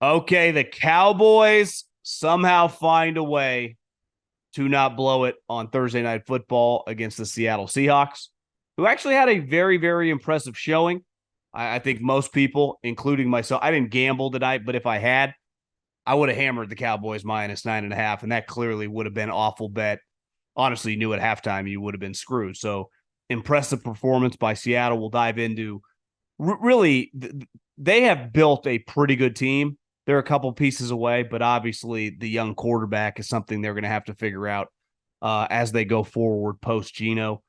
Okay, the Cowboys somehow find a way to not blow it on Thursday Night Football against the Seattle Seahawks, who actually had a very, very impressive showing. I think most people, including myself, I didn't gamble tonight, but if I had, I would have hammered the Cowboys minus 9.5, and that clearly would have been an awful bet. Honestly, you knew at halftime you would have been screwed. So impressive performance by Seattle. We'll dive into really, they have built a pretty good team. They're a couple pieces away, but obviously the young quarterback is something they're going to have to figure out as they go forward post Geno.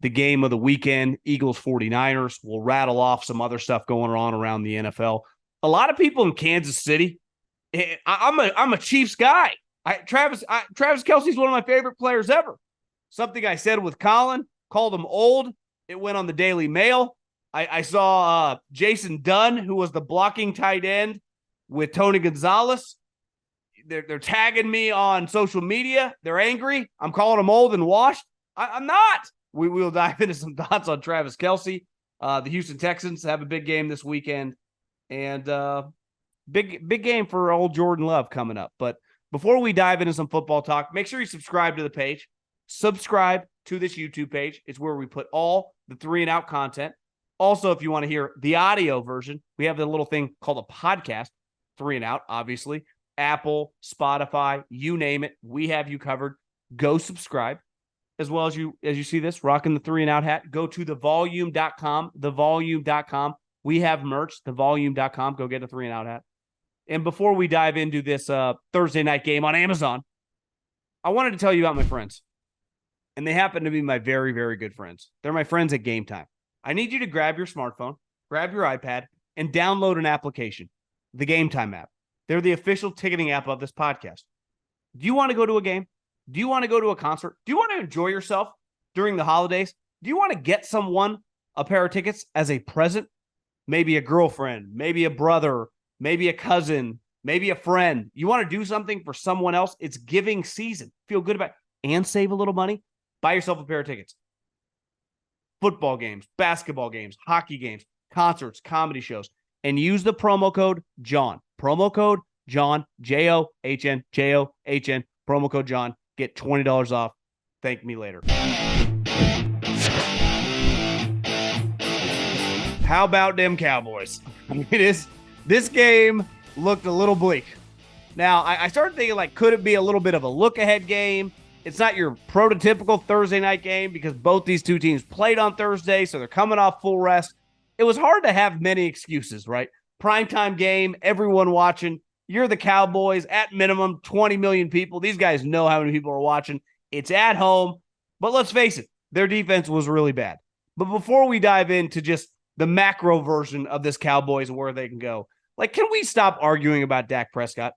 The game of the weekend, Eagles 49ers. We'll rattle off some other stuff going on around the NFL. A lot of people in Kansas City, I'm a Chiefs guy. Travis Kelce is one of my favorite players ever. Something I said with Colin, called him old. It went on the Daily Mail. I saw Jason Dunn, who was the blocking tight end with Tony Gonzalez. They're tagging me on social media. They're angry. I'm calling them old and washed. I'm not. We will dive into some thoughts on Travis Kelce. The Houston Texans have a big game this weekend, and big game for old Jordan Love coming up. But before we dive into some football talk, make sure you subscribe to the page. Subscribe to this YouTube page. It's where we put all the 3 and Out content. Also, if you want to hear the audio version, we have the little thing called a podcast, 3 and Out, obviously. Apple, Spotify, you name it. We have you covered. Go subscribe. As well as you see this, rocking the 3 and Out hat. Go to thevolume.com, thevolume.com. We have merch, thevolume.com. Go get a 3 and Out hat. And before we dive into this Thursday night game on Amazon, I wanted to tell you about my friends. And they happen to be my very, very good friends. They're my friends at Gametime. I need you to grab your smartphone, grab your iPad, and download an application, the Gametime app. They're the official ticketing app of this podcast. Do you want to go to a game? Do you want to go to a concert? Do you want to enjoy yourself during the holidays? Do you want to get someone a pair of tickets as a present? Maybe a girlfriend, maybe a brother, maybe a cousin, maybe a friend. You want to do something for someone else? It's giving season. Feel good about it and save a little money? Buy yourself a pair of tickets. Football games, basketball games, hockey games, concerts, comedy shows, and use the promo code JOHN. Promo code JOHN, JOHN, JOHN, promo code JOHN. Get $20 off. Thank me later. How about them Cowboys? I mean, this game looked a little bleak. Now, I started thinking, like, could it be a little bit of a look-ahead game? It's not your prototypical Thursday night game because both these two teams played on Thursday, so they're coming off full rest. It was hard to have many excuses, right? Primetime game, everyone watching. You're the Cowboys, at minimum, 20 million people. These guys know how many people are watching. It's at home. But let's face it, their defense was really bad. But before we dive into just the macro version of this Cowboys and where they can go, like, can we stop arguing about Dak Prescott?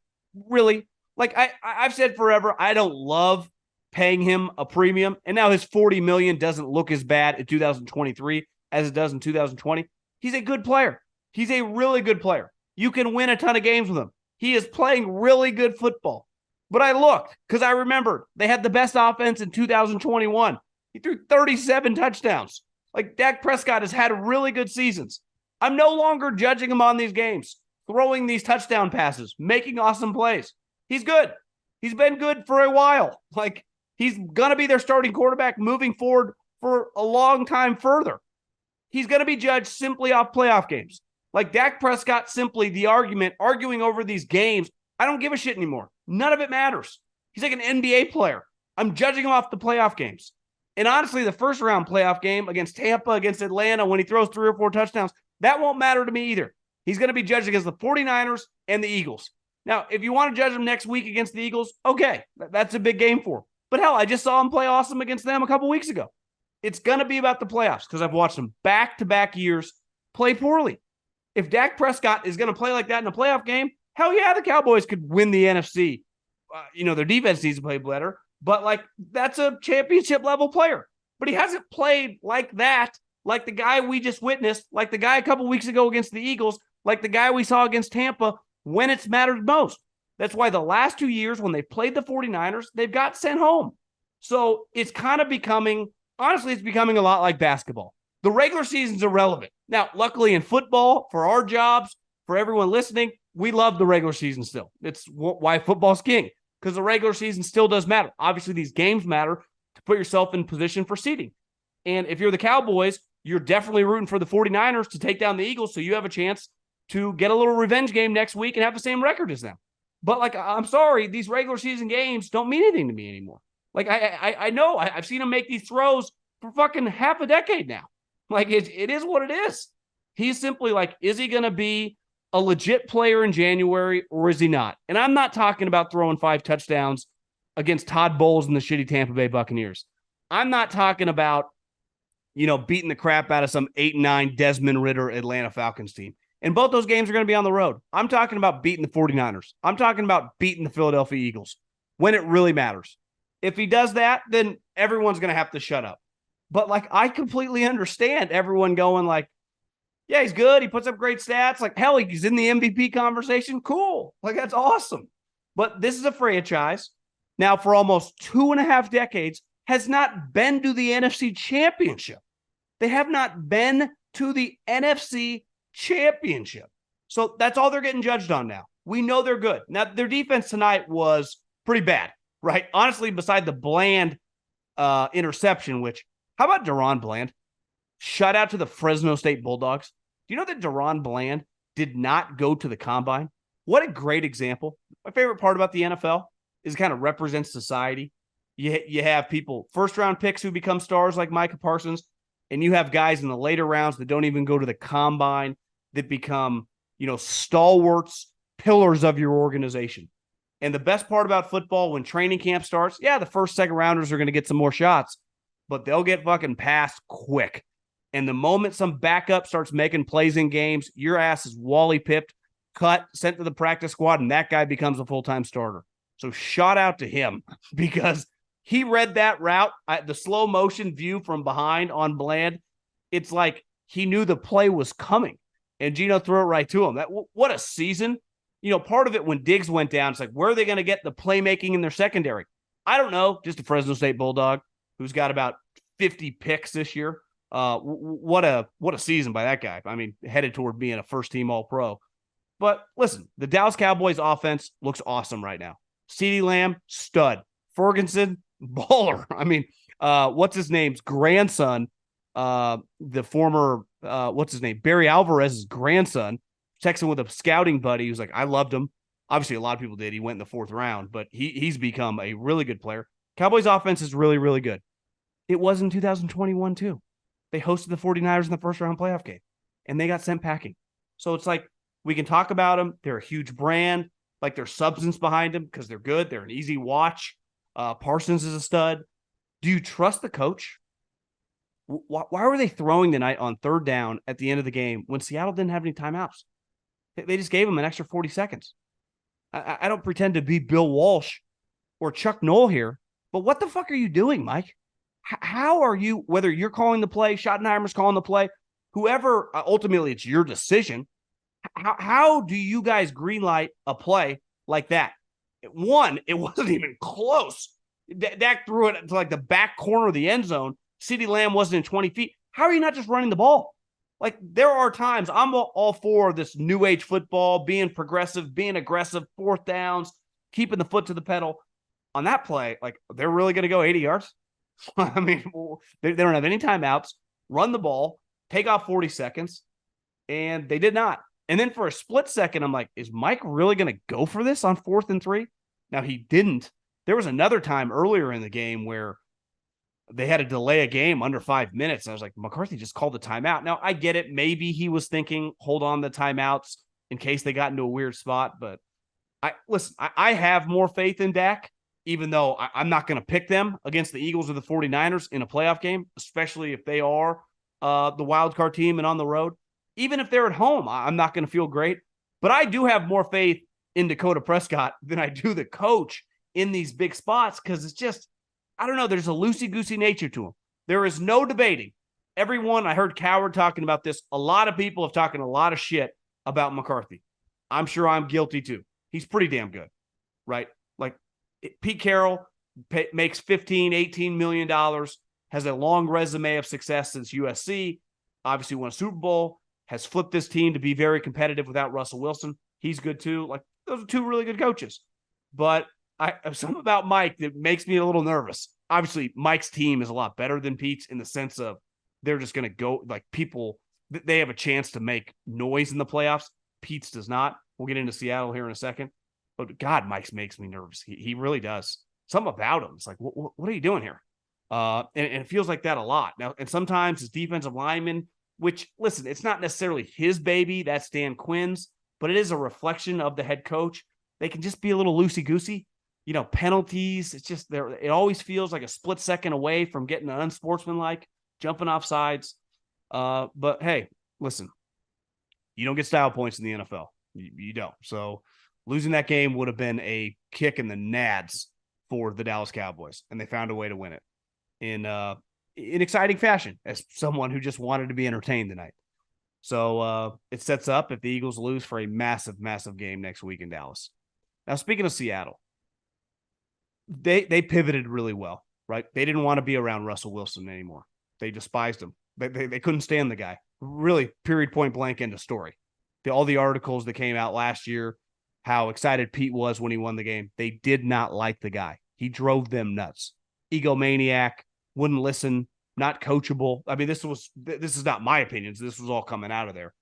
Really? Like, I've said forever, I don't love paying him a premium. And now his $40 million doesn't look as bad in 2023 as it does in 2020. He's a good player. He's a really good player. You can win a ton of games with him. He is playing really good football. But I looked because I remembered they had the best offense in 2021. He threw 37 touchdowns. Like, Dak Prescott has had really good seasons. I'm no longer judging him on these games, throwing these touchdown passes, making awesome plays. He's good. He's been good for a while. Like, he's going to be their starting quarterback moving forward for a long time further. He's going to be judged simply off playoff games. Like, Dak Prescott, simply the arguing over these games, I don't give a shit anymore. None of it matters. He's like an NBA player. I'm judging him off the playoff games. And honestly, the first round playoff game against Tampa, against Atlanta, when he throws 3 or 4 touchdowns, that won't matter to me either. He's going to be judged against the 49ers and the Eagles. Now, if you want to judge him next week against the Eagles, okay, that's a big game for him. But hell, I just saw him play awesome against them a couple weeks ago. It's going to be about the playoffs because I've watched him back-to-back years play poorly. If Dak Prescott is going to play like that in a playoff game, hell yeah, the Cowboys could win the NFC. Their defense needs to play better, but like, that's a championship level player. But he hasn't played like that, like the guy we just witnessed, like the guy a couple weeks ago against the Eagles, like the guy we saw against Tampa when it's mattered most. That's why the last 2 years when they played the 49ers, they've got sent home. So it's kind of becoming, honestly, it's becoming a lot like basketball. The regular season's irrelevant. Now, luckily in football, for our jobs, for everyone listening, we love the regular season still. It's why football's king, because the regular season still does matter. Obviously, these games matter to put yourself in position for seeding. And if you're the Cowboys, you're definitely rooting for the 49ers to take down the Eagles so you have a chance to get a little revenge game next week and have the same record as them. But, like, I'm sorry, these regular season games don't mean anything to me anymore. Like, I know. I've seen him make these throws for fucking half a decade now. Like, it is what it is. He's simply like, is he going to be a legit player in January or is he not? And I'm not talking about throwing 5 touchdowns against Todd Bowles and the shitty Tampa Bay Buccaneers. I'm not talking about, beating the crap out of some 8-9 Desmond Ridder Atlanta Falcons team. And both those games are going to be on the road. I'm talking about beating the 49ers. I'm talking about beating the Philadelphia Eagles when it really matters. If he does that, then everyone's going to have to shut up. But, like, I completely understand everyone going like, yeah, he's good. He puts up great stats. Like, hell, he's in the MVP conversation. Cool. Like, that's awesome. But this is a franchise now for almost 2.5 decades has not been to the NFC Championship. They have not been to the NFC Championship. So that's all they're getting judged on now. We know they're good. Now, their defense tonight was pretty bad, right? Honestly, beside the Bland interception, which, how about Deron Bland? Shout out to the Fresno State Bulldogs. Do you know that Deron Bland did not go to the combine? What a great example. My favorite part about the NFL is it kind of represents society. You have people, first-round picks who become stars like Micah Parsons, and you have guys in the later rounds that don't even go to the combine that become, stalwarts, pillars of your organization. And the best part about football, when training camp starts, yeah, the first, second rounders are going to get some more shots, but they'll get fucking passed quick. And the moment some backup starts making plays in games, your ass is Wally pipped, cut, sent to the practice squad, and that guy becomes a full-time starter. So shout out to him because he read that route, the slow motion view from behind on Bland. It's like he knew the play was coming, and Geno threw it right to him. What a season. Part of it when Diggs went down, it's like, where are they going to get the playmaking in their secondary? I don't know. Just a Fresno State Bulldog who's got about 50 picks this year. What a season by that guy. I mean, headed toward being a first-team All-Pro. But listen, the Dallas Cowboys offense looks awesome right now. CeeDee Lamb, stud. Ferguson, baller. I mean, what's his name's grandson, the former, Barry Alvarez's grandson, texting with a scouting buddy who's like, I loved him. Obviously, a lot of people did. He went in the 4th round, but he's become a really good player. Cowboys offense is really, really good. It was in 2021, too. They hosted the 49ers in the first-round playoff game, and they got sent packing. So it's like, we can talk about them. They're a huge brand. Like, there's substance behind them because they're good. They're an easy watch. Parsons is a stud. Do you trust the coach? Why were they throwing tonight on 3rd down at the end of the game when Seattle didn't have any timeouts? They just gave them an extra 40 seconds. I don't pretend to be Bill Walsh or Chuck Noll here, but what the fuck are you doing, Mike? How are you, whether you're calling the play, Schottenheimer's calling the play, whoever, ultimately it's your decision, how do you guys greenlight a play like that? One, it wasn't even close. Dak threw it to like the back corner of the end zone. CeeDee Lamb wasn't in 20 feet. How are you not just running the ball? Like, there are times I'm all for this new age football, being progressive, being aggressive, 4th downs, keeping the foot to the pedal. On that play, like, they're really going to go 80 yards. I mean, they don't have any timeouts, run the ball, take off 40 seconds, and they did not. And then for a split second, I'm like, is Mike really going to go for this on 4th and 3? Now, he didn't. There was another time earlier in the game where they had to delay a game under 5 minutes. I was like, McCarthy just called the timeout. Now, I get it. Maybe he was thinking, hold on the timeouts in case they got into a weird spot. But I have more faith in Dak, even though I'm not going to pick them against the Eagles or the 49ers in a playoff game, especially if they are the wild card team and on the road. Even if they're at home, I'm not going to feel great. But I do have more faith in Dakota Prescott than I do the coach in these big spots because it's just, I don't know, there's a loosey-goosey nature to him. There is no debating. Everyone, I heard Coward talking about this. A lot of people have talking a lot of shit about McCarthy. I'm sure I'm guilty too. He's pretty damn good, right? Like, Pete Carroll makes $15, $18 million, has a long resume of success since USC, obviously won a Super Bowl, has flipped this team to be very competitive without Russell Wilson. He's good too. Like, those are two really good coaches. But something about Mike that makes me a little nervous. Obviously, Mike's team is a lot better than Pete's in the sense of they're just going to go, like, people, they have a chance to make noise in the playoffs. Pete's does not. We'll get into Seattle here in a second. But God, Mike's makes me nervous. He really does. Something about him. It's like, what are you doing here? And it feels like that a lot. Now, and sometimes his defensive lineman, which, listen, it's not necessarily his baby. That's Dan Quinn's, but it is a reflection of the head coach. They can just be a little loosey-goosey. Penalties. It's just there. It always feels like a split second away from getting an unsportsmanlike, jumping off sides. But hey, listen, you don't get style points in the NFL. You don't. So losing that game would have been a kick in the nads for the Dallas Cowboys, and they found a way to win it in exciting fashion as someone who just wanted to be entertained tonight. So it sets up if the Eagles lose for a massive, massive game next week in Dallas. Now, speaking of Seattle, they pivoted really well, right? They didn't want to be around Russell Wilson anymore. They despised him. They couldn't stand the guy. Really, period, point blank, end of story. All the articles that came out last year, how excited Pete was when he won the game. They did not like the guy. He drove them nuts. Egomaniac, wouldn't listen, not coachable. I mean, this is not my opinions. This was all coming out of there.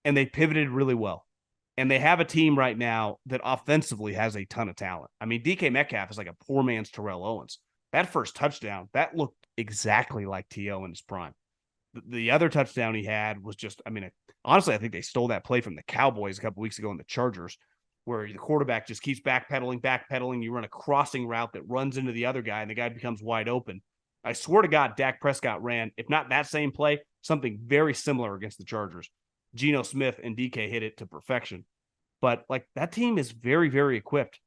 And they pivoted really well. And they have a team right now that offensively has a ton of talent. I mean, DK Metcalf is like a poor man's Terrell Owens. That first touchdown, that looked exactly like T.O. in his prime. The other touchdown he had was just, I mean, honestly, I think they stole that play from the Cowboys a couple weeks ago in the Chargers, where the quarterback just keeps backpedaling. You run a crossing route that runs into the other guy, and the guy becomes wide open. I swear to God, Dak Prescott ran, if not that same play, something very similar against the Chargers. Geno Smith and DK hit it to perfection. But, like, that team is very, very equipped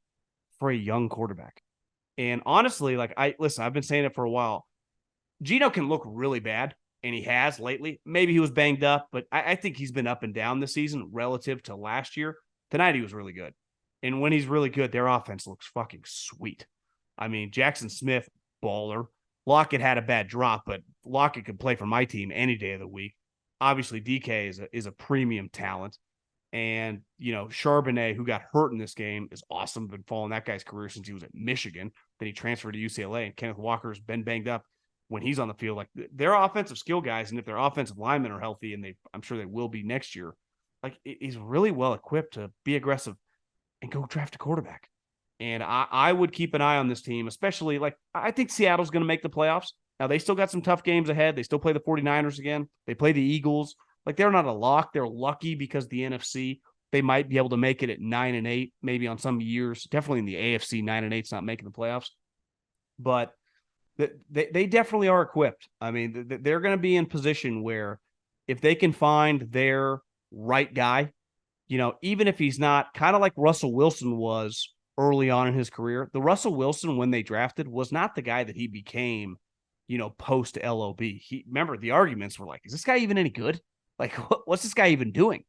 for a young quarterback. And honestly, like, I've been saying it for a while. Geno can look really bad, and he has lately. Maybe he was banged up, but I think he's been up and down this season relative to last year. Tonight he was really good. And when he's really good, their offense looks fucking sweet. I mean, Jackson Smith, baller. Lockett had a bad drop, but Lockett could play for my team any day of the week. Obviously, DK is a premium talent. And, Charbonnet, who got hurt in this game, is awesome. Been following that guy's career since he was at Michigan. Then he transferred to UCLA, and Kenneth Walker's been banged up when he's on the field. Like, they're offensive skill guys, and if their offensive linemen are healthy, and I'm sure they will be next year, like, he's really well equipped to be aggressive and go draft a quarterback. And I would keep an eye on this team, especially, like, I think Seattle's going to make the playoffs. Now, they still got some tough games ahead. They still play the 49ers again. They play the Eagles. Like, they're not a lock. They're lucky because the NFC, they might be able to make it at 9-8, maybe on some years. Definitely in the AFC, 9-8 is not making the playoffs. But they definitely are equipped. I mean, they're going to be in position where if they can find their right guy, even if he's not, kind of like Russell Wilson was early on in his career, the Russell Wilson when they drafted was not the guy that he became, post LOB. Remember, the arguments were like, is this guy even any good? Like, what's this guy even doing?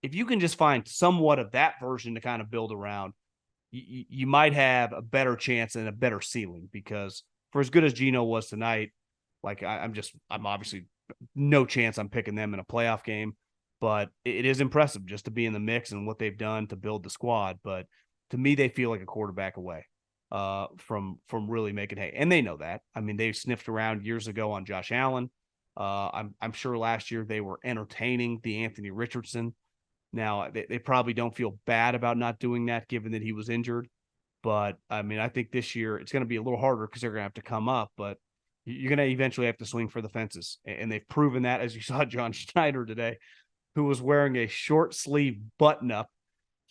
If you can just find somewhat of that version to kind of build around, you might have a better chance and a better ceiling, because for as good as Geno was tonight, like, I'm obviously no chance I'm picking them in a playoff game, but it is impressive just to be in the mix and what they've done to build the squad. But to me, they feel like a quarterback away from really making hay. And they know that. I mean, they've sniffed around years ago on Josh Allen. I'm sure last year they were entertaining the Anthony Richardson. Now, they probably don't feel bad about not doing that given that he was injured. But, I mean, I think this year it's going to be a little harder because they're going to have to come up. But you're going to eventually have to swing for the fences. And they've proven that, as you saw John Schneider today, who was wearing a short sleeve button up.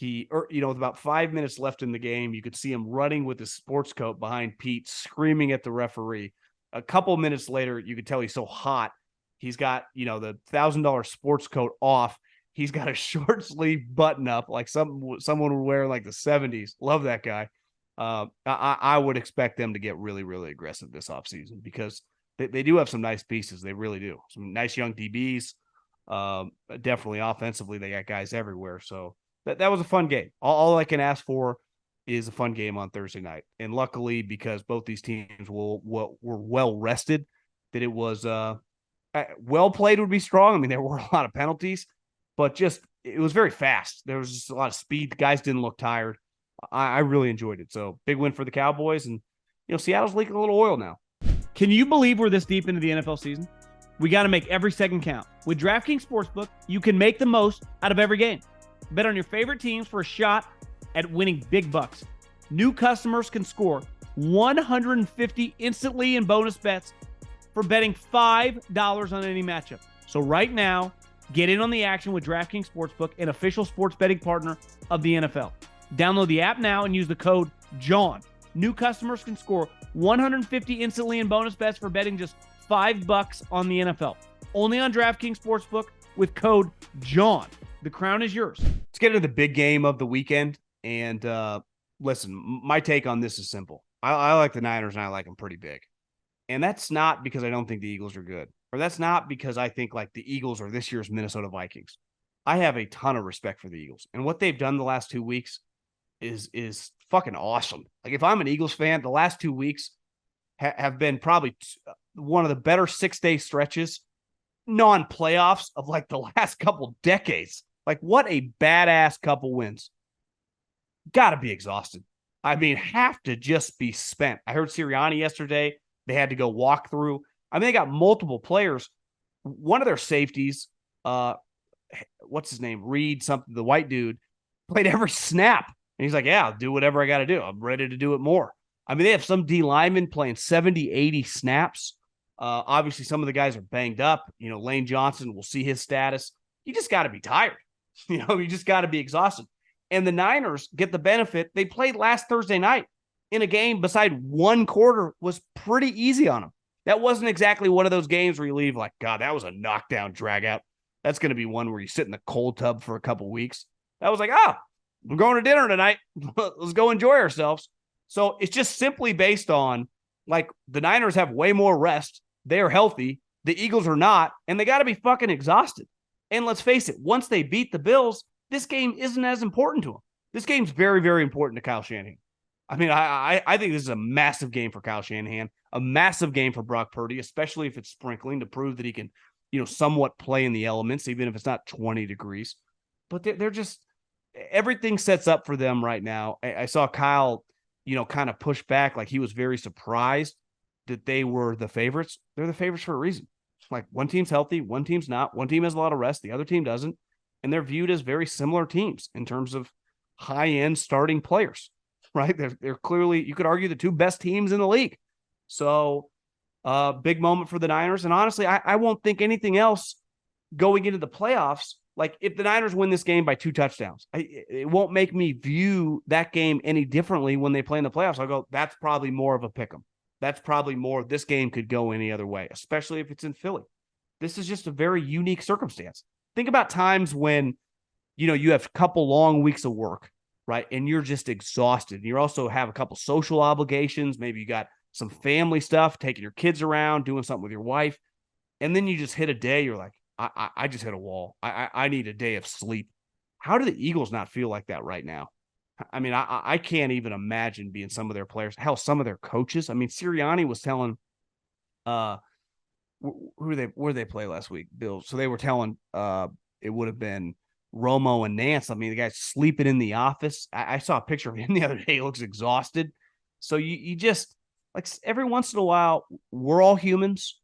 With about 5 minutes left in the game, you could see him running with his sports coat behind Pete, screaming at the referee. A couple minutes later, you could tell he's so hot. He's got, the $1,000 sports coat off. He's got a short sleeve button up like someone would wear in like the 70s. Love that guy. I would expect them to get really, really aggressive this offseason because they do have some nice pieces. They really do. Some nice young DBs. Definitely offensively, they got guys everywhere. So that was a fun game. All I can ask for is a fun game on Thursday night. And luckily, because both these teams were well rested, that it was well played would be strong. I mean, there were a lot of penalties, but just it was very fast. There was just a lot of speed. The guys didn't look tired. I really enjoyed it. So big win for the Cowboys, and Seattle's leaking a little oil now. Can you believe we're this deep into the NFL season? We got to make every second count. With DraftKings Sportsbook, you can make the most out of every game. Bet on your favorite teams for a shot at winning big bucks. New customers can score $150 instantly in bonus bets for betting $5 on any matchup. So right now, get in on the action with DraftKings Sportsbook, an official sports betting partner of the NFL. Download the app now and use the code JOHN. New customers can score $150 instantly in bonus bets for betting just $5 on the NFL. Only on DraftKings Sportsbook with code JOHN. The crown is yours. Let's get into the big game of the weekend. And listen, my take on this is simple. I like the Niners, and I like them pretty big. And that's not because I don't think the Eagles are good. Or that's not because I think like the Eagles are this year's Minnesota Vikings. I have a ton of respect for the Eagles. And what they've done the last 2 weeks is fucking awesome. Like if I'm an Eagles fan, the last 2 weeks have been probably one of the better 6-day stretches, non-playoffs of like the last couple decades. Like what a badass couple wins. Got to be exhausted. I mean, have to just be spent. I heard Sirianni yesterday. They had to go walk through. I mean, they got multiple players. One of their safeties, what's his name? Reed something, the white dude, played every snap. And he's like, yeah, I'll do whatever I got to do. I'm ready to do it more. I mean, they have some D linemen playing 70, 80 snaps. Obviously, some of the guys are banged up. Lane Johnson, we'll see his status. You just got to be tired. You just got to be exhausted. And the Niners get the benefit. They played last Thursday night in a game beside one quarter was pretty easy on them. That wasn't exactly one of those games where you leave like, God, that was a knockdown drag out. That's going to be one where you sit in the cold tub for a couple weeks. That was like, we're going to dinner tonight. Let's go enjoy ourselves. So it's just simply based on like the Niners have way more rest. They are healthy. The Eagles are not, and they got to be fucking exhausted. And let's face it, once they beat the Bills, this game isn't as important to them. This game's very, very important to Kyle Shanahan. I mean, I think this is a massive game for Kyle Shanahan, a massive game for Brock Purdy, especially if it's sprinkling to prove that he can, somewhat play in the elements, even if it's not 20 degrees. But they're just, everything sets up for them right now. I saw Kyle, kind of push back like he was very surprised that they were the favorites. They're the favorites for a reason. Like one team's healthy, one team's not. One team has a lot of rest, the other team doesn't. And they're viewed as very similar teams in terms of high-end starting players, right? They're clearly, you could argue, the two best teams in the league. So big moment for the Niners. And honestly, I won't think anything else going into the playoffs. Like if the Niners win this game by 2 touchdowns, it won't make me view that game any differently when they play in the playoffs. I'll go, that's probably more of a pick 'em. That's probably more, this game could go any other way, especially if it's in Philly. This is just a very unique circumstance. Think about times when, you have a couple long weeks of work, right? And you're just exhausted. You also have a couple social obligations. Maybe you got some family stuff, taking your kids around, doing something with your wife. And then you just hit a day. You're like, I just hit a wall. I need a day of sleep. How do the Eagles not feel like that right now? I mean, I can't even imagine being some of their players. Hell, some of their coaches. I mean, Sirianni was telling, where did they play last week? Bills. So they were telling, it would have been Romo and Nance. I mean, the guy's sleeping in the office. I saw a picture of him the other day. He looks exhausted. So you just, like, every once in a while, we're all humans.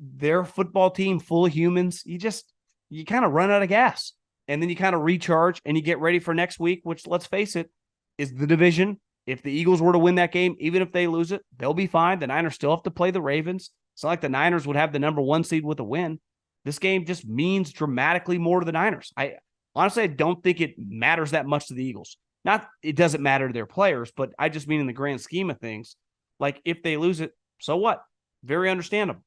Their football team full of humans. You kind of run out of gas. And then you kind of recharge and you get ready for next week, which, let's face it, is the division. If the Eagles were to win that game, even if they lose it, they'll be fine. The Niners still have to play the Ravens. It's not like the Niners would have the number 1 seed with a win. This game just means dramatically more to the Niners. I don't think it matters that much to the Eagles. Not it doesn't matter to their players, but I just mean in the grand scheme of things, like if they lose it, so what? Very understandable.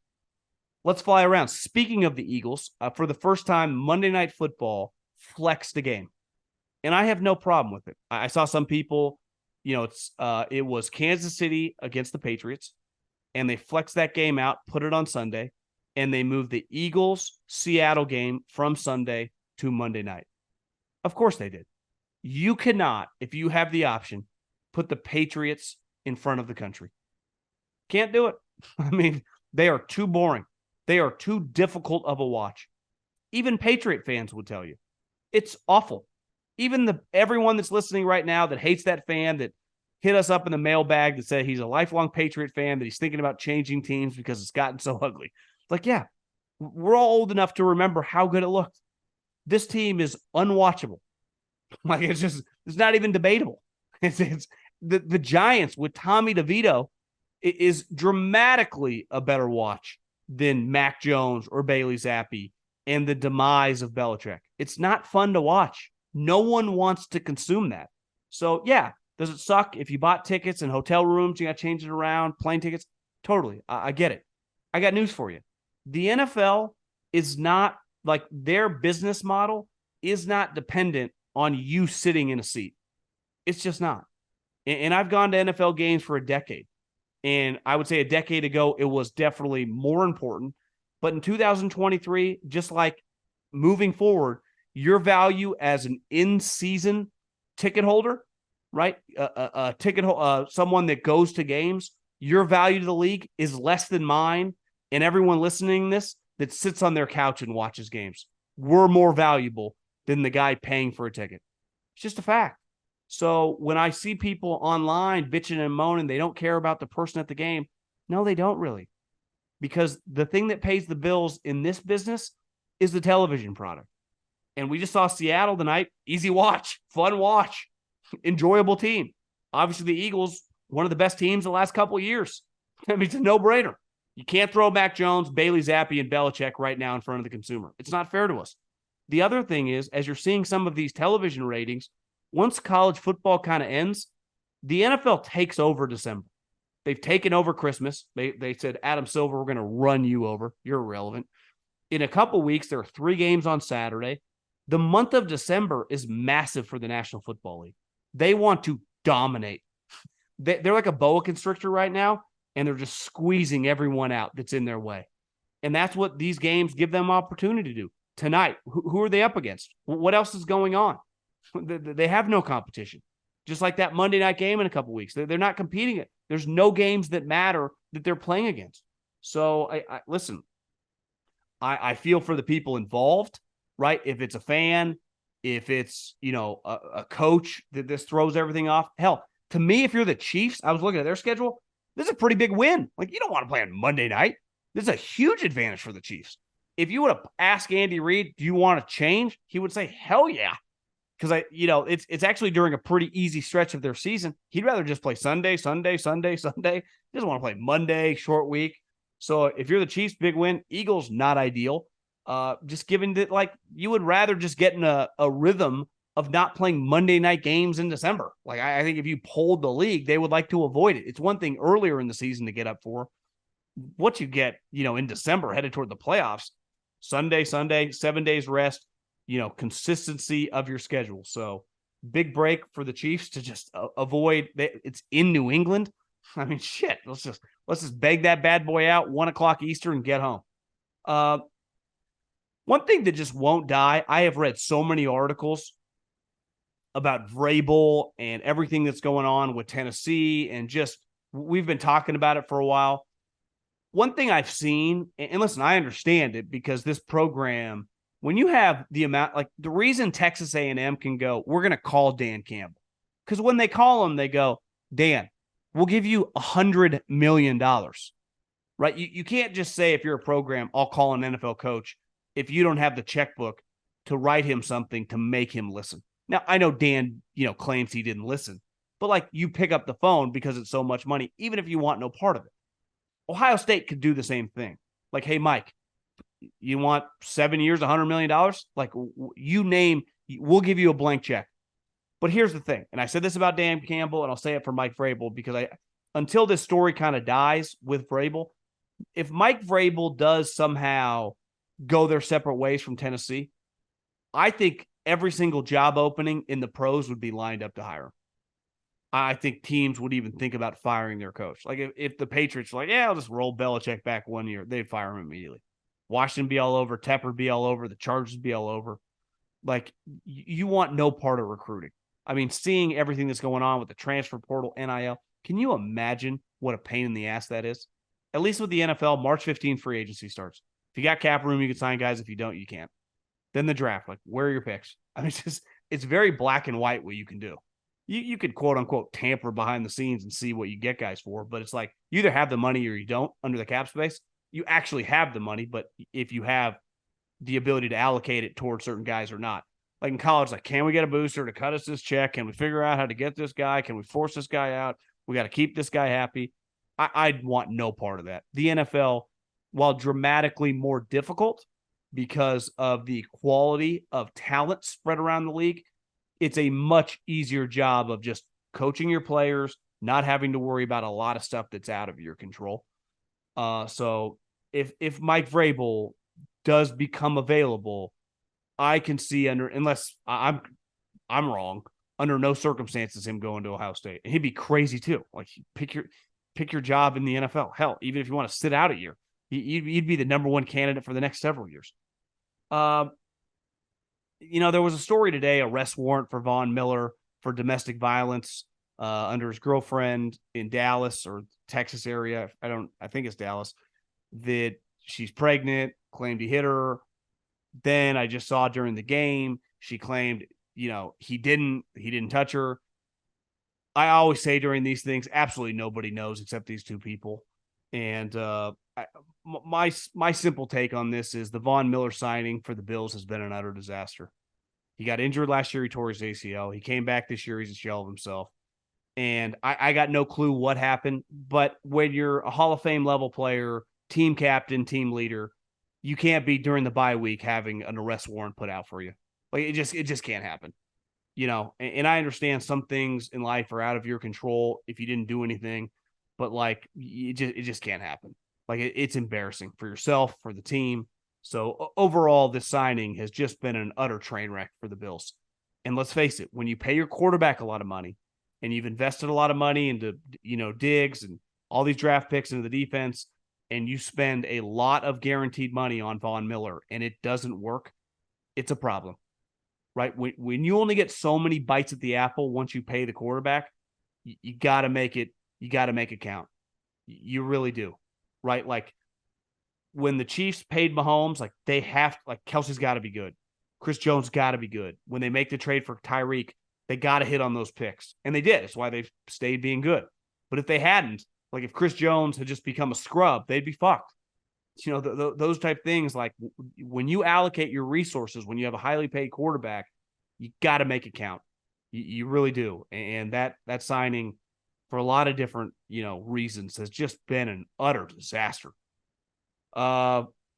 Let's fly around. Speaking of the Eagles, for the first time, Monday Night Football flexed the game. And I have no problem with it. I saw some people, it was Kansas City against the Patriots, and they flexed that game out, put it on Sunday, and they moved the Eagles-Seattle game from Sunday to Monday night. Of course they did. You cannot, if you have the option, put the Patriots in front of the country. Can't do it. I mean, they are too boring. They are too difficult of a watch. Even Patriot fans would tell you. It's awful. Even everyone that's listening right now that hates that fan, that hit us up in the mailbag that said he's a lifelong Patriot fan, that he's thinking about changing teams because it's gotten so ugly. Like, yeah, we're all old enough to remember how good it looked. This team is unwatchable. Like, it's not even debatable. It's the Giants with Tommy DeVito is dramatically a better watch than Mac Jones or Bailey Zappi and the demise of Belichick. It's not fun to watch. No one wants to consume that. So, yeah, does it suck if you bought tickets and hotel rooms, you got to change it around, plane tickets? Totally. I get it. I got news for you. The NFL is not, like, their business model is not dependent on you sitting in a seat. It's just not. And I've gone to NFL games for a decade. And I would say a decade ago, it was definitely more important. But in 2023, just like moving forward, your value as an in-season ticket holder, right? A ticket, someone that goes to games, your value to the league is less than mine. And everyone listening to this that sits on their couch and watches games, we're more valuable than the guy paying for a ticket. It's just a fact. So when I see people online bitching and moaning, they don't care about the person at the game. No, they don't really. Because the thing that pays the bills in this business is the television product. And we just saw Seattle tonight. Easy watch, fun watch, enjoyable team. Obviously, the Eagles, one of the best teams the last couple of years. I mean, it's a no-brainer. You can't throw Mac Jones, Bailey Zappi, and Belichick right now in front of the consumer. It's not fair to us. The other thing is, as you're seeing some of these television ratings, once college football kind of ends, the NFL takes over December. They've taken over Christmas. They said, Adam Silver, we're going to run you over. You're irrelevant. In a couple weeks, there are 3 games on Saturday. The month of December is massive for the National Football League. They want to dominate. They're like a boa constrictor right now, and they're just squeezing everyone out that's in their way. And that's what these games give them opportunity to do. Tonight, who are they up against? What else is going on? They have no competition. Just like that Monday night game in a couple weeks. They're not competing it. There's no games that matter that they're playing against. So, listen, I feel for the people involved, right? If it's a fan, if it's, a coach that this throws everything off. Hell, to me, if you're the Chiefs, I was looking at their schedule. This is a pretty big win. Like, you don't want to play on Monday night. This is a huge advantage for the Chiefs. If you would have asked Andy Reid, do you want to change? He would say, hell yeah. Because it's actually during a pretty easy stretch of their season. He'd rather just play Sunday. He doesn't want to play Monday, short week. So if you're the Chiefs, big win. Eagles, not ideal. Just given that, like, you would rather just get in a rhythm of not playing Monday night games in December. Like, I think if you polled the league, they would like to avoid it. It's one thing earlier in the season to get up for. What you get, in December headed toward the playoffs, Sunday, 7 days rest, consistency of your schedule. So big break for the Chiefs to just avoid. It's in New England. I mean, shit. Let's just beg that bad boy out 1:00 Eastern and get home. One thing that just won't die. I have read so many articles about Vrable and everything that's going on with Tennessee, and just we've been talking about it for a while. One thing I've seen, and listen, I understand it because this program, when you have the amount, like the reason Texas A&M can go, we're going to call Dan Campbell. Because when they call him, they go, Dan, we'll give you $100 million, right? You can't just say, if you're a program, I'll call an NFL coach if you don't have the checkbook to write him something to make him listen. Now, I know Dan, claims he didn't listen, but like you pick up the phone because it's so much money, even if you want no part of it. Ohio State could do the same thing. Like, hey, Mike, you want 7 years, $100 million? Like, you name, we'll give you a blank check. But here's the thing, and I said this about Dan Campbell, and I'll say it for Mike Vrable, because until this story kind of dies with Vrable, if Mike Vrable does somehow go their separate ways from Tennessee, I think every single job opening in the pros would be lined up to hire him. I think teams would even think about firing their coach. Like, if the Patriots were like, yeah, I'll just roll Belichick back 1 year, they'd fire him immediately. Washington be all over, Tepper be all over, the Chargers be all over. Like, you want no part of recruiting. I mean, seeing everything that's going on with the transfer portal, NIL, can you imagine what a pain in the ass that is? At least with the NFL, March 15th free agency starts. If you got cap room, you can sign guys. If you don't, you can't. then the draft. Like, where are your picks? I mean, it's very black and white what you can do. You could quote unquote tamper behind the scenes and see what you get guys for, but it's like you either have the money or you don't under the cap space. You actually have the money, but if you have the ability to allocate it towards certain guys or not. Like in college, like, can we get a booster to cut us this check? Can we figure out how to get this guy? Can we force this guy out? We got to keep this guy happy. I'd want no part of that. The NFL, while dramatically more difficult because of the quality of talent spread around the league, it's a much easier job of just coaching your players, not having to worry about a lot of stuff that's out of your control. So if Mike Vrable does become available, I can see unless I'm wrong, under no circumstances him going to Ohio State. And he'd be crazy too. Like, pick your job in the NFL. Hell, even if you want to sit out a year, you'd be the number one candidate for the next several years. There was a story today, arrest warrant for Von Miller for domestic violence under his girlfriend in Dallas or Texas area. I think it's Dallas, that she's pregnant, claimed he hit her. Then I just saw during the game, she claimed, he didn't touch her. I always say during these things, absolutely nobody knows except these two people. And my simple take on this is the Von Miller signing for the Bills has been an utter disaster. He got injured last year. He tore his ACL. He came back this year. He's a shell of himself. And I got no clue what happened. But when you're a Hall of Fame level player, team captain, team leader, you can't be during the bye week having an arrest warrant put out for you. Like, it just can't happen. And I understand some things in life are out of your control if you didn't do anything, but like, it just can't happen. Like, it's embarrassing for yourself, for the team. So overall, this signing has just been an utter train wreck for the Bills. And let's face it, when you pay your quarterback a lot of money and you've invested a lot of money into, Diggs and all these draft picks into the defense, and you spend a lot of guaranteed money on Von Miller and it doesn't work, it's a problem, right? When you only get so many bites at the apple once you pay the quarterback, you got to make it count. You really do, right? Like, when the Chiefs paid Mahomes, like, Kelce's got to be good. Chris Jones got to be good. When they make the trade for Tyreek, they got to hit on those picks. And they did. That's why they've stayed being good. But if they hadn't, like, if Chris Jones had just become a scrub, they'd be fucked. Those type things, like, when you allocate your resources, when you have a highly paid quarterback, you got to make it count. You really do. And that signing, for a lot of different, reasons, has just been an utter disaster.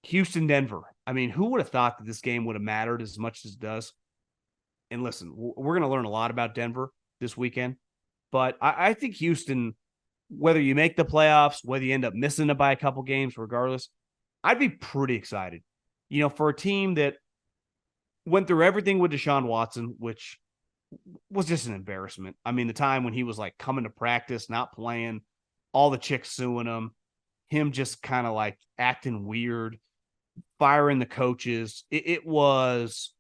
Houston, Denver. I mean, who would have thought that this game would have mattered as much as it does? And listen, we're going to learn a lot about Denver this weekend, but I think Houston, whether you make the playoffs, whether you end up missing it by a couple games, regardless, I'd be pretty excited, for a team that went through everything with Deshaun Watson, which was just an embarrassment. I mean, the time when he was like coming to practice, not playing, all the chicks suing him just kind of like acting weird, firing the coaches. It was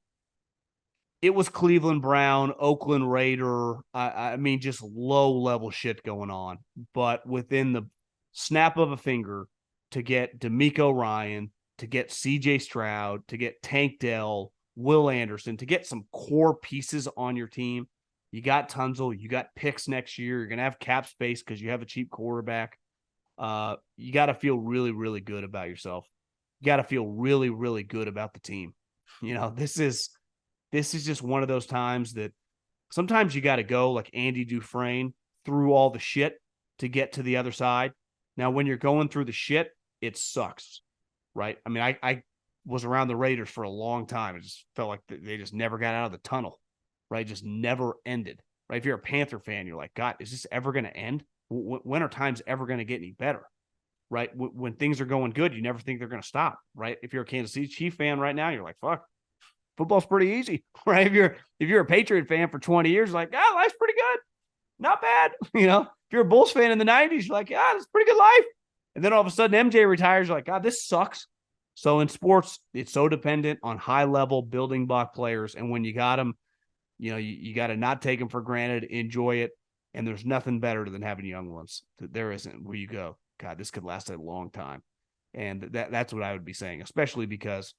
Cleveland Brown, Oakland Raider. I mean, just low level shit going on. But within the snap of a finger, to get DeMeco Ryan, to get CJ Stroud, to get Tank Dell, Will Anderson, to get some core pieces on your team. You got Tunzel, you got picks next year. You're going to have cap space because you have a cheap quarterback. You got to feel really, really good about yourself. You got to feel really, really good about the team. This is just one of those times that sometimes you got to go like Andy Dufresne through all the shit to get to the other side. Now, when you're going through the shit, it sucks, right? I mean, I was around the Raiders for a long time. It just felt like they just never got out of the tunnel, right? It just never ended, right? If you're a Panther fan, you're like, God, is this ever going to end? When are times ever going to get any better, right? When things are going good, you never think they're going to stop, right? If you're a Kansas City Chief fan right now, you're like, fuck, football's pretty easy, right? If you're a Patriot fan for 20 years, like, life's pretty good, not bad. If you're a Bulls fan in the 90s, you're like, it's pretty good life. And then all of a sudden MJ retires, you're like, God, this sucks. So in sports, it's so dependent on high level building block players. And when you got them, you got to not take them for granted, enjoy it. And there's nothing better than having young ones. There isn't, where you go, God, this could last a long time. And that's what I would be saying, especially because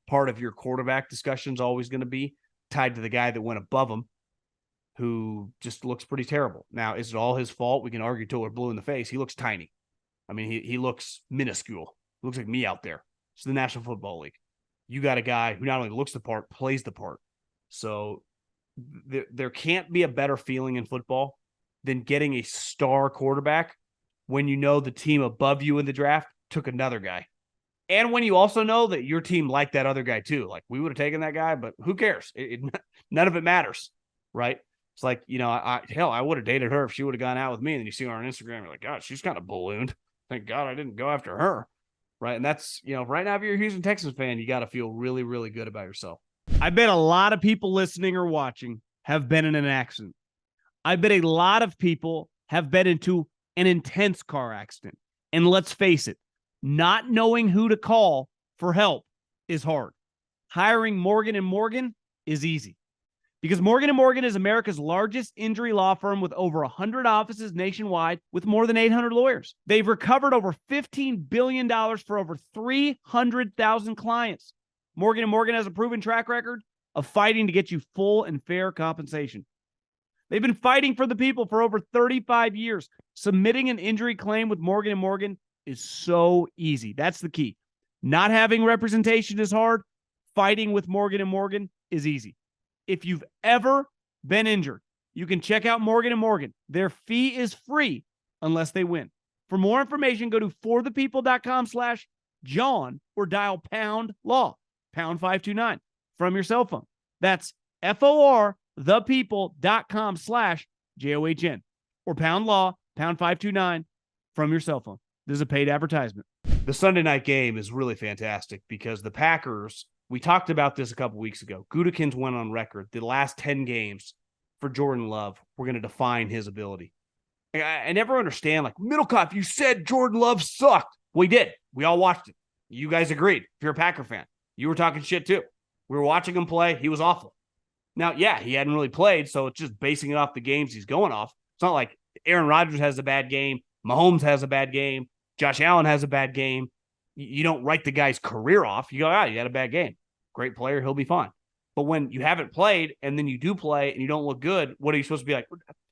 part of your quarterback discussion is always going to be tied to the guy that went above him, who just looks pretty terrible. Now, is it all his fault? We can argue till we're blue in the face. He looks tiny. I mean, he looks minuscule. He looks like me out there. It's the National Football League. You got a guy who not only looks the part, plays the part. So there can't be a better feeling in football than getting a star quarterback when you know the team above you in the draft took another guy. And when you also know that your team liked that other guy too. Like, we would have taken that guy, but who cares? None of it matters, right? It's like, I would have dated her if she would have gone out with me. And then you see her on Instagram, you're like, God, she's kind of ballooned. Thank God I didn't go after her, right? And that's, right now, if you're a Houston Texans fan, you got to feel really, really good about yourself. I bet a lot of people listening or watching have been in an accident. I bet a lot of people have been into an intense car accident. And let's face it, not knowing who to call for help is hard. Hiring Morgan & Morgan is easy because Morgan & Morgan is America's largest injury law firm with over 100 offices nationwide with more than 800 lawyers. They've recovered over $15 billion for over 300,000 clients. Morgan & Morgan has a proven track record of fighting to get you full and fair compensation. They've been fighting for the people for over 35 years. Submitting an injury claim with Morgan & Morgan is so easy. That's the key. Not having representation is hard. Fighting with Morgan & Morgan is easy. If you've ever been injured, you can check out Morgan & Morgan. Their fee is free unless they win. For more information, go to forthepeople.com/John or dial pound law, pound 529 from your cell phone. That's forthepeople.com/JOHN or pound law, pound 529 from your cell phone. This is a paid advertisement. The Sunday night game is really fantastic because the Packers, we talked about this a couple weeks ago. Gutekunst went on record. The last 10 games for Jordan Love were going to define his ability. I never understand, like, Middlekauff, you said Jordan Love sucked. We did. We all watched it. You guys agreed. If you're a Packer fan, you were talking shit too. We were watching him play. He was awful. Now, yeah, he hadn't really played, so it's just basing it off the games he's going off. It's not like Aaron Rodgers has a bad game. Mahomes has a bad game. Josh Allen has a bad game. You don't write the guy's career off. You go, you had a bad game. Great player. He'll be fine. But when you haven't played and then you do play and you don't look good, what are you supposed to be like?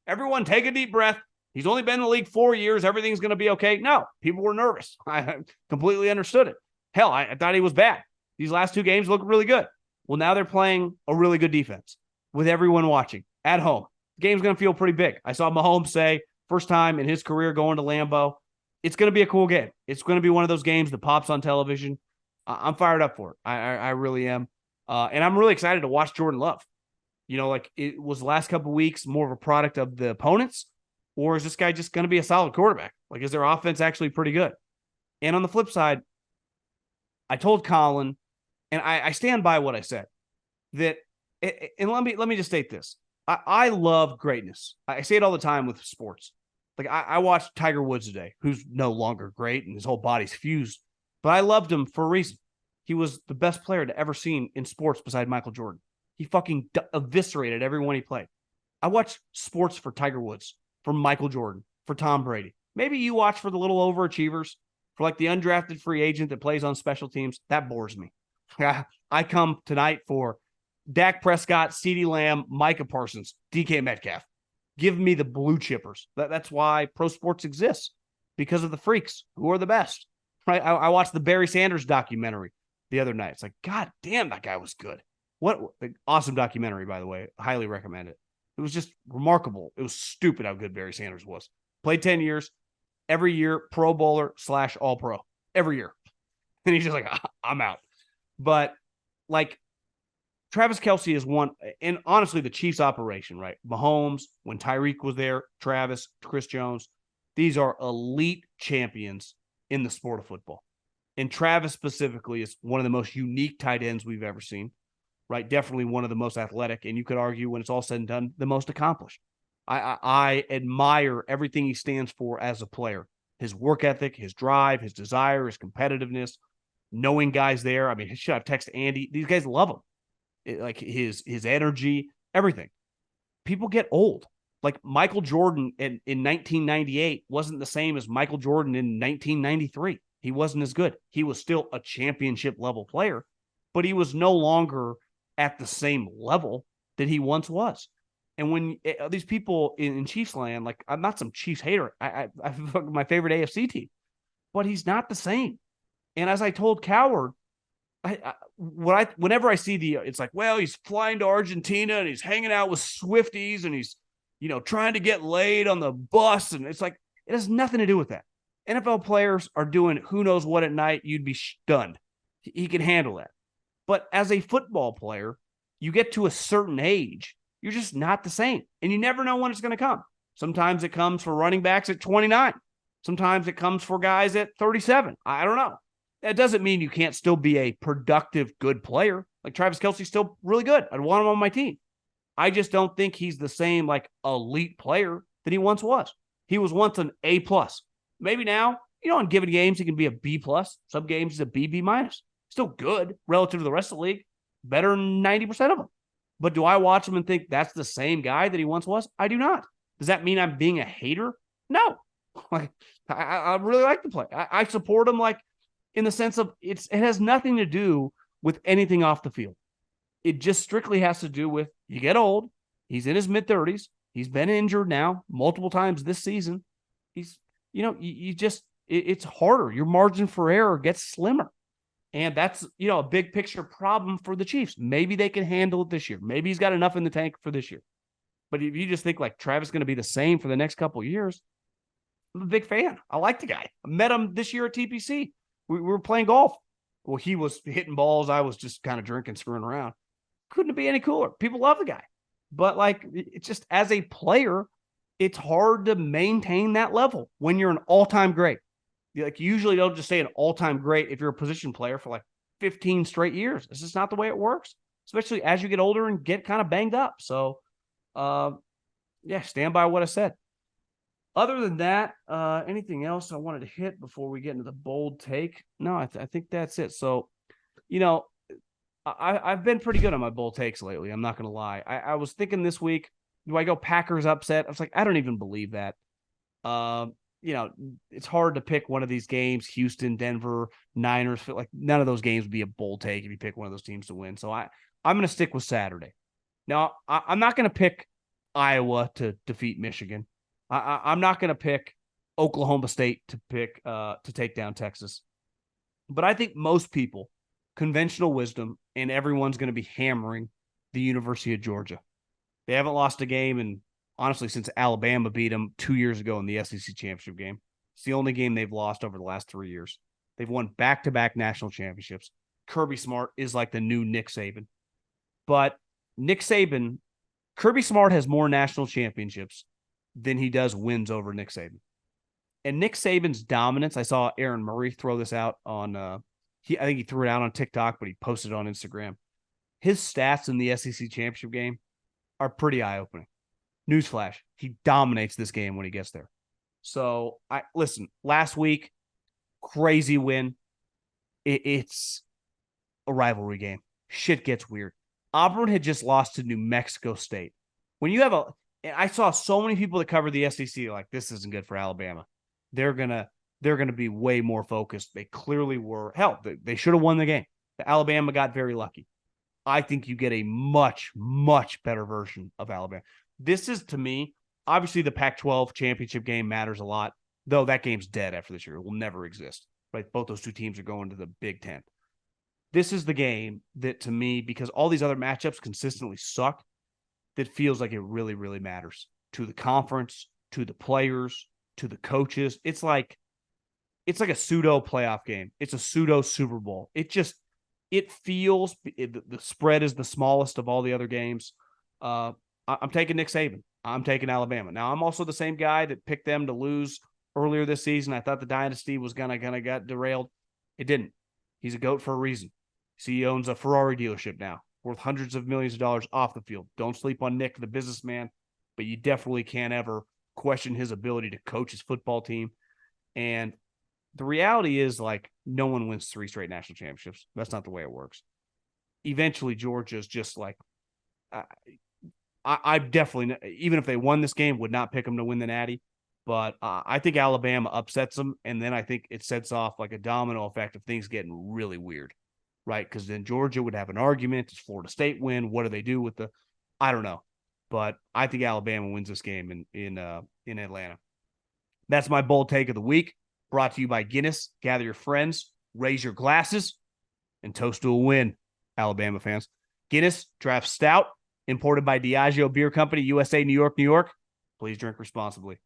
Everyone take a deep breath. He's only been in the league 4 years. Everything's going to be okay. No, people were nervous. I completely understood it. Hell, I thought he was bad. These last 2 games look really good. Well, now they're playing a really good defense with everyone watching at home. The game's going to feel pretty big. I saw Mahomes say, first time in his career going to Lambeau, it's going to be a cool game. It's going to be one of those games that pops on television. I'm fired up for it. I really am. And I'm really excited to watch Jordan Love. It was the last couple of weeks more of a product of the opponents, or is this guy just going to be a solid quarterback? Like, is their offense actually pretty good? And on the flip side, I told Colin, and I stand by what I said, that, and let me just state this. I love greatness. I say it all the time with sports. Like, I watched Tiger Woods today, who's no longer great and his whole body's fused, but I loved him for a reason. He was the best player to ever seen in sports beside Michael Jordan. He fucking eviscerated everyone he played. I watch sports for Tiger Woods, for Michael Jordan, for Tom Brady. Maybe you watch for the little overachievers, for like the undrafted free agent that plays on special teams. That bores me. I come tonight for Dak Prescott, CeeDee Lamb, Micah Parsons, DK Metcalf. Give me the blue chippers. That's why pro sports exists, because of the freaks who are the best. Right? I watched the Barry Sanders documentary the other night. It's like, God damn, that guy was good. What awesome documentary, by the way. Highly recommend it. It was just remarkable. It was stupid how good Barry Sanders was. Played 10 years, every year, Pro Bowler / All-Pro. Every year. And he's just like, I'm out. But, like, Travis Kelce is one, and honestly, the Chiefs operation, right? Mahomes, when Tyreek was there, Travis, Chris Jones, these are elite champions in the sport of football. And Travis specifically is one of the most unique tight ends we've ever seen, right? Definitely one of the most athletic, and you could argue when it's all said and done, the most accomplished. I admire everything he stands for as a player. His work ethic, his drive, his desire, his competitiveness, knowing guys there. I mean, I've texted Andy. These guys love him. Like his energy, everything. People get old. Like Michael Jordan in 1998 wasn't the same as Michael Jordan in 1993. He wasn't as good. He was still a championship level player, but he was no longer at the same level that he once was. And when these people in Chiefs land, like, I'm not some Chiefs hater. I my favorite AFC team, but he's not the same. And as I told Coward, whenever I see it's like, well, he's flying to Argentina and he's hanging out with Swifties and he's, trying to get laid on the bus. And it's like, it has nothing to do with that. NFL players are doing who knows what at night. You'd be stunned. He can handle that. But as a football player, you get to a certain age, you're just not the same. And you never know when it's going to come. Sometimes it comes for running backs at 29. Sometimes it comes for guys at 37. I don't know. That doesn't mean you can't still be a productive, good player. Like Travis Kelce's still really good. I'd want him on my team. I just don't think he's the same like elite player that he once was. He was once an A+. Maybe now, in given games, he can be a B+. Some games he's a B minus. Still good relative to the rest of the league. Better than 90% of them. But do I watch him and think that's the same guy that he once was? I do not. Does that mean I'm being a hater? No. Like, I really like the play. I support him, like, in the sense of it has nothing to do with anything off the field. It just strictly has to do with you get old. He's in his mid-30s. He's been injured now multiple times this season. He's, it's harder. Your margin for error gets slimmer. And that's, a big picture problem for the Chiefs. Maybe they can handle it this year. Maybe he's got enough in the tank for this year. But if you just think like Travis is going to be the same for the next couple of years, I'm a big fan. I like the guy. I met him this year at TPC. We were playing golf. Well, he was hitting balls. I was just kind of drinking, screwing around. Couldn't be any cooler. People love the guy. But like, it's just as a player, it's hard to maintain that level when you're an all-time great. Like, usually they'll just say an all-time great if you're a position player for like 15 straight years. It's just not the way it works, especially as you get older and get kind of banged up. So, stand by what I said. Other than that, anything else I wanted to hit before we get into the bold take? No, I think that's it. So, I've been pretty good on my bold takes lately. I'm not going to lie. I was thinking this week, do I go Packers upset? I was like, I don't even believe that. It's hard to pick one of these games, Houston, Denver, Niners. Like, none of those games would be a bold take if you pick one of those teams to win. So I'm going to stick with Saturday. Now, I'm not going to pick Iowa to defeat Michigan. I'm not going to pick Oklahoma State to take down Texas. But I think most people, conventional wisdom, and everyone's going to be hammering the University of Georgia. They haven't lost a game in, honestly, since Alabama beat them 2 years ago in the SEC championship game. It's the only game they've lost over the last 3 years. They've won back-to-back national championships. Kirby Smart is like the new Nick Saban. But Kirby Smart has more national championships than he does wins over Nick Saban. And Nick Saban's dominance, I saw Aaron Murray throw this out on, I think he threw it out on TikTok, but he posted it on Instagram. His stats in the SEC championship game are pretty eye-opening. Newsflash, he dominates this game when he gets there. So, listen, last week, crazy win. It's a rivalry game. Shit gets weird. Auburn had just lost to New Mexico State. When you have I saw so many people that cover the SEC like, this isn't good for Alabama. They're gonna be way more focused. They clearly were. Hell, they should have won the game. Alabama got very lucky. I think you get a much, much better version of Alabama. This is, to me, obviously the Pac-12 championship game matters a lot, though that game's dead after this year. It will never exist. Right? Both those two teams are going to the Big Ten. This is the game that, to me, because all these other matchups consistently suck, that feels like it really, really matters to the conference, to the players, to the coaches. It's like a pseudo playoff game. It's a pseudo Super Bowl. It feels the spread is the smallest of all the other games. I'm taking Nick Saban. I'm taking Alabama. Now, I'm also the same guy that picked them to lose earlier this season. I thought the dynasty was gonna get derailed. It didn't. He's a GOAT for a reason. He owns a Ferrari dealership now, worth hundreds of millions of dollars off the field. Don't sleep on Nick, the businessman, but you definitely can't ever question his ability to coach his football team. And the reality is, like, no one wins 3 straight national championships. That's not the way it works. Eventually, Georgia's just like, I definitely, even if they won this game, would not pick them to win the Natty. But I think Alabama upsets them, and then I think it sets off like a domino effect of things getting really weird. right? Because then Georgia would have an argument. Does Florida State win? What do they do with the? I don't know, but I think Alabama wins this game in Atlanta. That's my bold take of the week. Brought to you by Guinness. Gather your friends, raise your glasses, and toast to a win, Alabama fans. Guinness Draft Stout, imported by Diageo Beer Company, USA, New York, New York. Please drink responsibly.